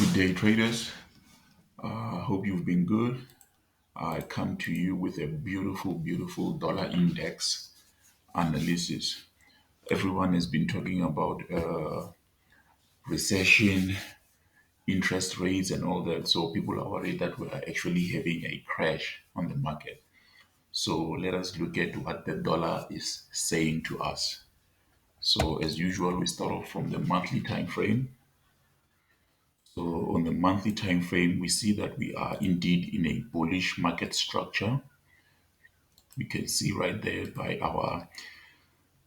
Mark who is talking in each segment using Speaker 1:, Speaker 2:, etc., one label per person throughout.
Speaker 1: Good day, traders. I hope you've been good. I come to you with a beautiful dollar index analysis. Everyone has been talking about recession, interest rates, and all that. So people are worried that we are actually having a crash on the market. So let us look at what the dollar is saying to us. So as usual, we start off from the monthly time frame. So on the monthly time frame, we see that we are indeed in a bullish market structure. We can see right there by our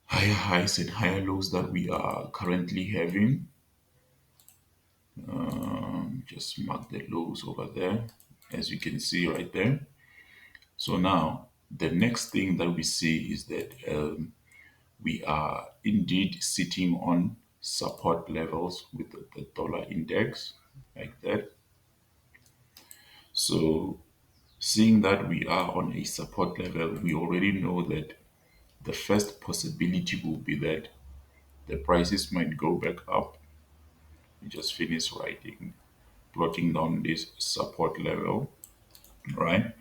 Speaker 1: higher highs and higher lows that we are currently having. Just mark the lows over there, as you can see right there. So now the next thing that we see is that we are indeed sitting on support levels with the dollar index like that. So seeing that we are on a support level, we already know that the first possibility will be that the prices might go back up. We just finished writing, plotting down this support level, right?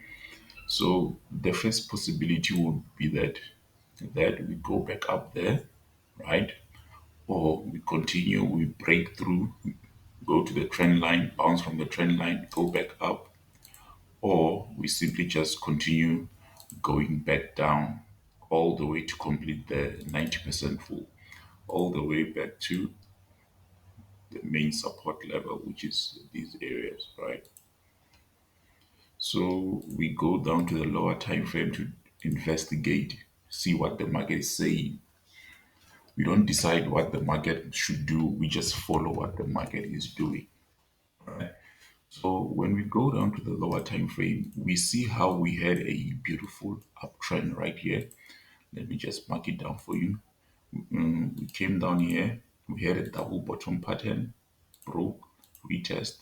Speaker 1: So the first possibility would be that we go back up there, right? Or we continue, we break through, go to the trend line, bounce from the trend line, go back up, or we simply just continue going back down all the way to complete the 90% full, all the way back to the main support level, which is these areas, right? So we go down to the lower time frame to investigate, see what the market is saying. We don't decide what the market should do, we just follow what the market is doing. Right? So when we go down to the lower time frame, we see how we had a beautiful uptrend right here. Let me just mark it down for you. We came down here, we had a double bottom pattern, broke, retest,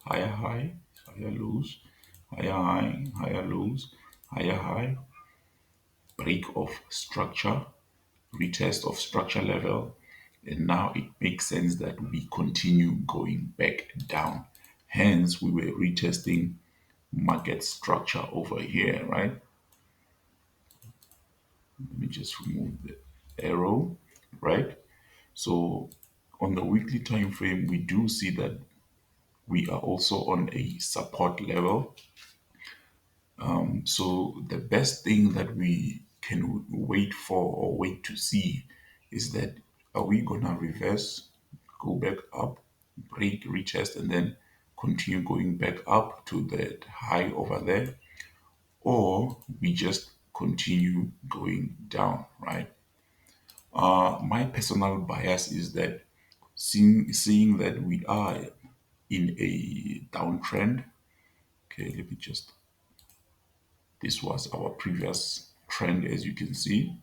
Speaker 1: higher high, higher lows, higher high, higher lows, higher high, break of structure, retest of structure level, and now it makes sense that we continue going back down. Hence, we were retesting market structure over here, right? Let me just remove the arrow, right? So on the weekly time frame, we do see that we are also on a support level. So the best thing that we can wait for or wait to see is that are we gonna reverse, go back up, break, retest, and then continue going back up to that high over there, or we just continue going down, right? My personal bias is that seeing that we are in a downtrend. Okay, let me just, this was our previous trend, as you can see.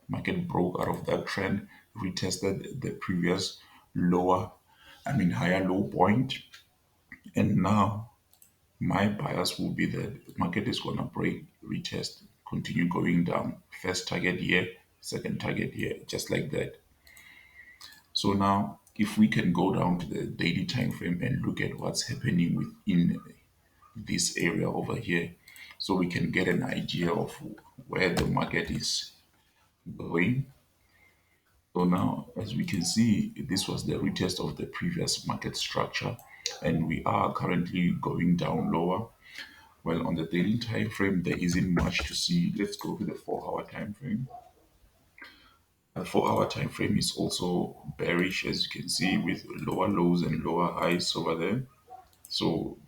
Speaker 1: Market broke out of that trend, retested the previous lower, higher low point, and now my bias will be that the market is gonna break, retest, continue going down. First target here, second target here, just like that. So now, if we can go down to the daily time frame and look at what's happening within this area over here, so we can get an idea of where the market is going. So now, as we can see, this was the retest of the previous market structure, and we are currently going down lower. Well, on the daily time frame, there isn't much to see. Let's go to the 4 hour time frame. The 4 hour time frame is also bearish, as you can see, with lower lows and lower highs over there. So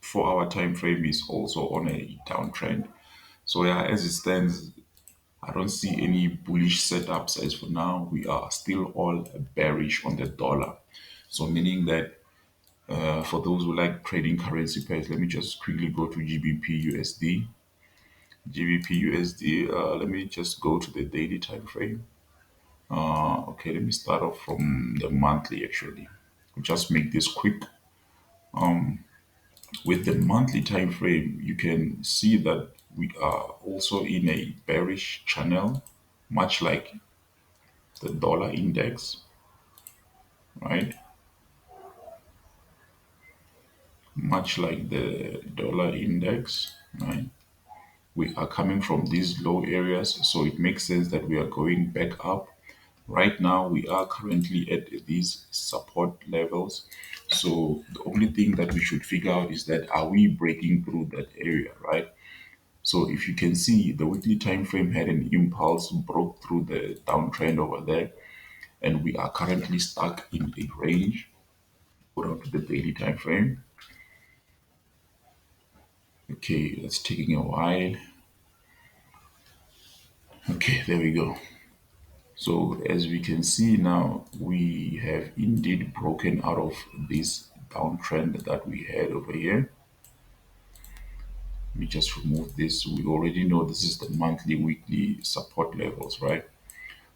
Speaker 1: 4 hour time frame is also on a downtrend. So yeah, as it stands, I don't see any bullish setups as for now. We are still all bearish on the dollar. So meaning that for those who like trading currency pairs, let me just quickly go to GBP USD. GBP USD. Let me just go to the daily time frame. Okay, let me start off from the monthly actually. Just make this quick. With the monthly time frame, you can see that we are also in a bearish channel, much like the dollar index, right? much like the dollar index, right? We are coming from these low areas, so it makes sense that we are going back up. Right now, we are currently at these support levels. So the only thing that we should figure out is that are we breaking through that area, right? So if you can see, the weekly time frame had an impulse, broke through the downtrend over there, and we are currently stuck in a range. Go down to the daily time frame. Okay, that's taking a while. Okay, there we go. So as we can see now, we have indeed broken out of this downtrend that we had over here. Let me just remove this. We already know this is the monthly, weekly support levels, right?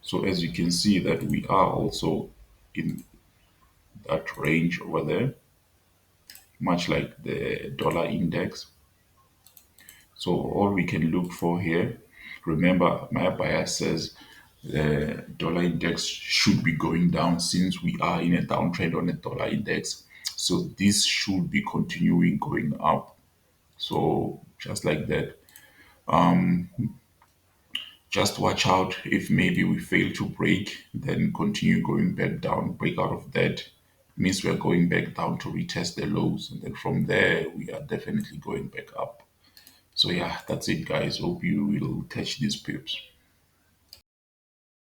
Speaker 1: So as you can see that we are also in that range over there, much like the dollar index. So all we can look for here, remember my bias says the dollar index should be going down since we are in a downtrend on the dollar index. So this should be continuing going up. So just like that, just watch out if maybe we fail to break, then continue going back down, break out of that. Means we are going back down to retest the lows. And then from there, we are definitely going back up. So yeah, that's it, guys. Hope you will catch these pips.